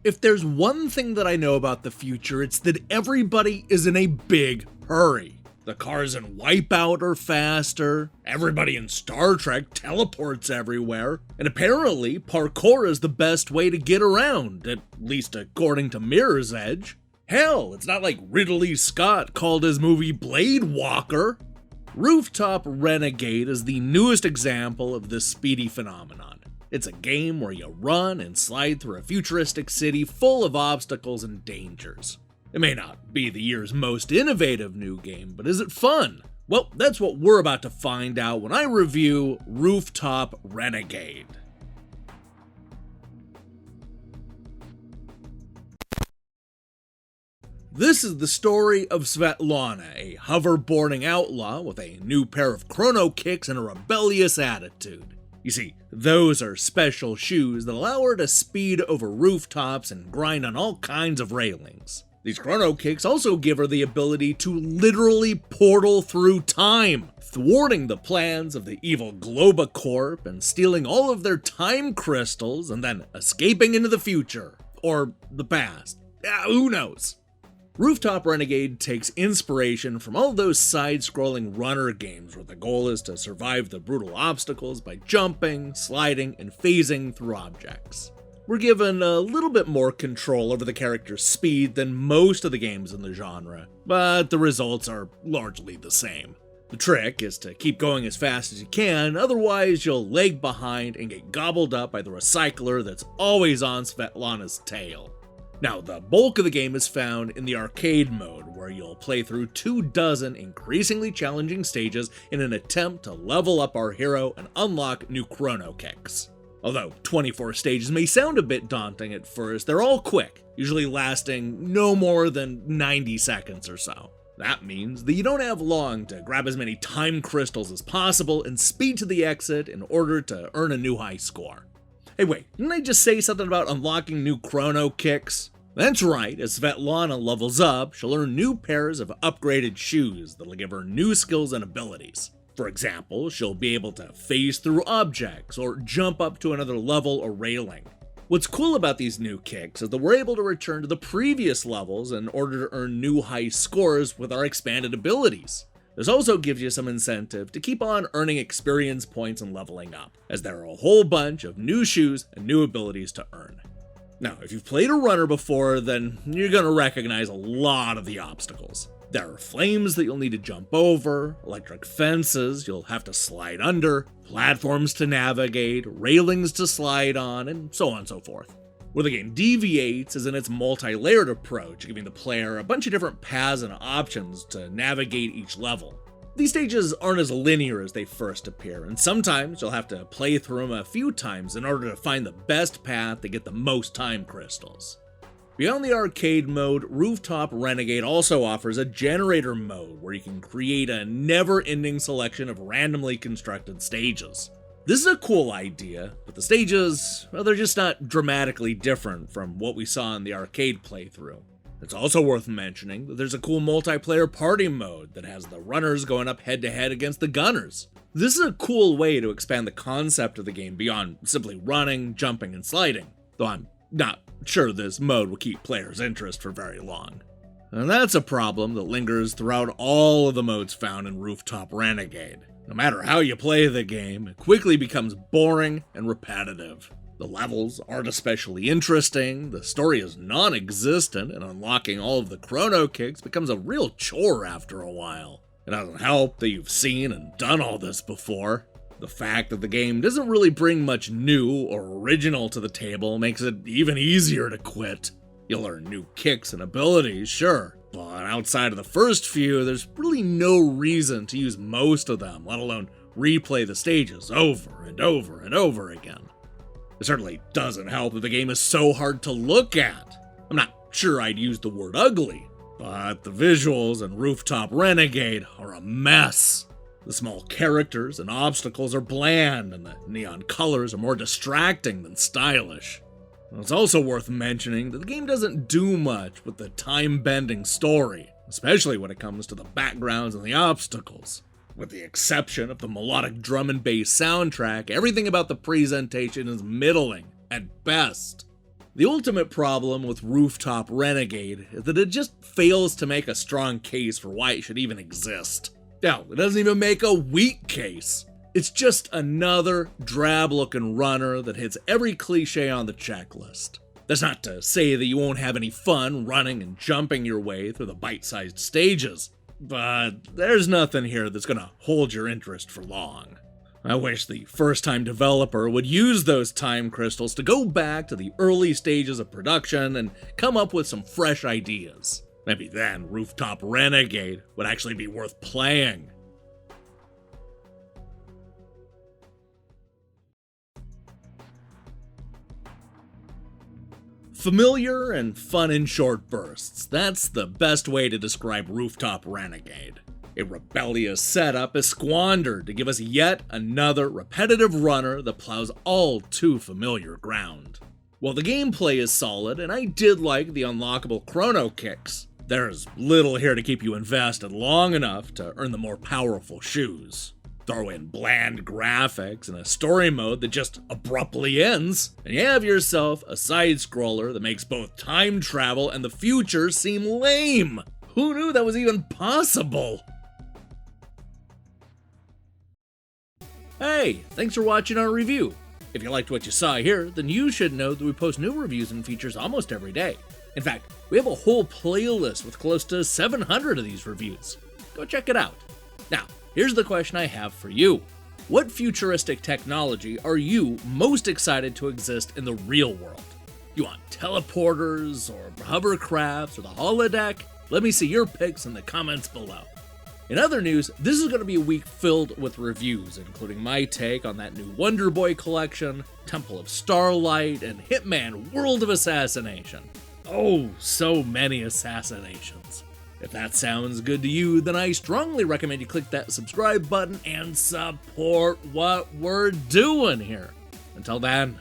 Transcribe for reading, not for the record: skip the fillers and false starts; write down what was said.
If there's one thing that I know about the future, it's that everybody is in a big hurry. The cars in Wipeout are faster, everybody in Star Trek teleports everywhere, and apparently parkour is the best way to get around, at least according to Mirror's Edge. Hell, it's not like Ridley Scott called his movie Blade Walker. Rooftop Renegade is the newest example of this speedy phenomenon. It's a game where you run and slide through a futuristic city full of obstacles and dangers. It may not be the year's most innovative new game, but is it fun? Well, that's what we're about to find out when I review Rooftop Renegade. This is the story of Svetlana, a hoverboarding outlaw with a new pair of Chrono-Kicks and a rebellious attitude. You see, those are special shoes that allow her to speed over rooftops and grind on all kinds of railings. These Chrono-Kicks also give her the ability to literally portal through time, thwarting the plans of the evil Globacorp and stealing all of their time crystals and then escaping into the future. Or the past. Who knows? Rooftop Renegade takes inspiration from all those side-scrolling runner games where the goal is to survive the brutal obstacles by jumping, sliding, and phasing through objects. We're given a little bit more control over the character's speed than most of the games in the genre, but the results are largely the same. The trick is to keep going as fast as you can, otherwise you'll lag behind and get gobbled up by the recycler that's always on Svetlana's tail. Now, the bulk of the game is found in the arcade mode, where you'll play through 24 increasingly challenging stages in an attempt to level up our hero and unlock new Chrono-Kicks. Although 24 stages may sound a bit daunting at first, they're all quick, usually lasting no more than 90 seconds or so. That means that you don't have long to grab as many time crystals as possible and speed to the exit in order to earn a new high score. Hey wait, didn't I just say something about unlocking new Chrono-Kicks? That's right, as Svetlana levels up, she'll earn new pairs of upgraded shoes that'll give her new skills and abilities. For example, she'll be able to phase through objects or jump up to another level or railing. What's cool about these new kicks is that we're able to return to the previous levels in order to earn new high scores with our expanded abilities. This also gives you some incentive to keep on earning experience points and leveling up, as there are a whole bunch of new shoes and new abilities to earn. Now, if you've played a runner before, then you're going to recognize a lot of the obstacles. There are flames that you'll need to jump over, electric fences you'll have to slide under, platforms to navigate, railings to slide on, and so on and so forth. Where the game deviates is in its multi-layered approach, giving the player a bunch of different paths and options to navigate each level. These stages aren't as linear as they first appear, and sometimes you'll have to play through them a few times in order to find the best path to get the most time crystals. Beyond the arcade mode, Rooftop Renegade also offers a generator mode where you can create a never-ending selection of randomly constructed stages. This is a cool idea, but the stages, well, they're just not dramatically different from what we saw in the arcade playthrough. It's also worth mentioning that there's a cool multiplayer party mode that has the runners going up head-to-head against the gunners. This is a cool way to expand the concept of the game beyond simply running, jumping, and sliding, though I'm not sure this mode will keep players' interest for very long. And that's a problem that lingers throughout all of the modes found in Rooftop Renegade. No matter how you play the game, it quickly becomes boring and repetitive. The levels aren't especially interesting, the story is non-existent, and unlocking all of the Chrono-Kicks becomes a real chore after a while. It doesn't help that you've seen and done all this before. The fact that the game doesn't really bring much new or original to the table makes it even easier to quit. You'll learn new kicks and abilities, sure, but outside of the first few, there's really no reason to use most of them, let alone replay the stages over and over and over again. It certainly doesn't help that the game is so hard to look at. I'm not sure I'd use the word ugly, but the visuals in Rooftop Renegade are a mess. The small characters and obstacles are bland, and the neon colors are more distracting than stylish. It's also worth mentioning that the game doesn't do much with the time-bending story, especially when it comes to the backgrounds and the obstacles. With the exception of the melodic drum and bass soundtrack, everything about the presentation is middling, at best. The ultimate problem with Rooftop Renegade is that it just fails to make a strong case for why it should even exist. Hell, it doesn't even make a weak case. It's just another drab-looking runner that hits every cliche on the checklist. That's not to say that you won't have any fun running and jumping your way through the bite-sized stages, but there's nothing here that's gonna hold your interest for long. I wish the first-time developer would use those time crystals to go back to the early stages of production and come up with some fresh ideas. Maybe then Rooftop Renegade would actually be worth playing. Familiar and fun in short bursts, that's the best way to describe Rooftop Renegade. A rebellious setup is squandered to give us yet another repetitive runner that plows all too familiar ground. While the gameplay is solid, and I did like the unlockable Chrono-Kicks, there's little here to keep you invested long enough to earn the more powerful shoes. Throw in bland graphics and a story mode that just abruptly ends, and you have yourself a side-scroller that makes both time travel and the future seem lame. Who knew that was even possible? Hey, thanks for watching our review. If you liked what you saw here, then you should know that we post new reviews and features almost every day. In fact, we have a whole playlist with close to 700 of these reviews. Go check it out. Now, here's the question I have for you. What futuristic technology are you most excited to exist in the real world? You want teleporters, or hovercrafts, or the holodeck? Let me see your picks in the comments below. In other news, this is going to be a week filled with reviews, including my take on that new Wonder Boy collection, Temple of Starlight, and Hitman World of Assassination. Oh, so many assassinations. If that sounds good to you, then I strongly recommend you click that subscribe button and support what we're doing here. Until then,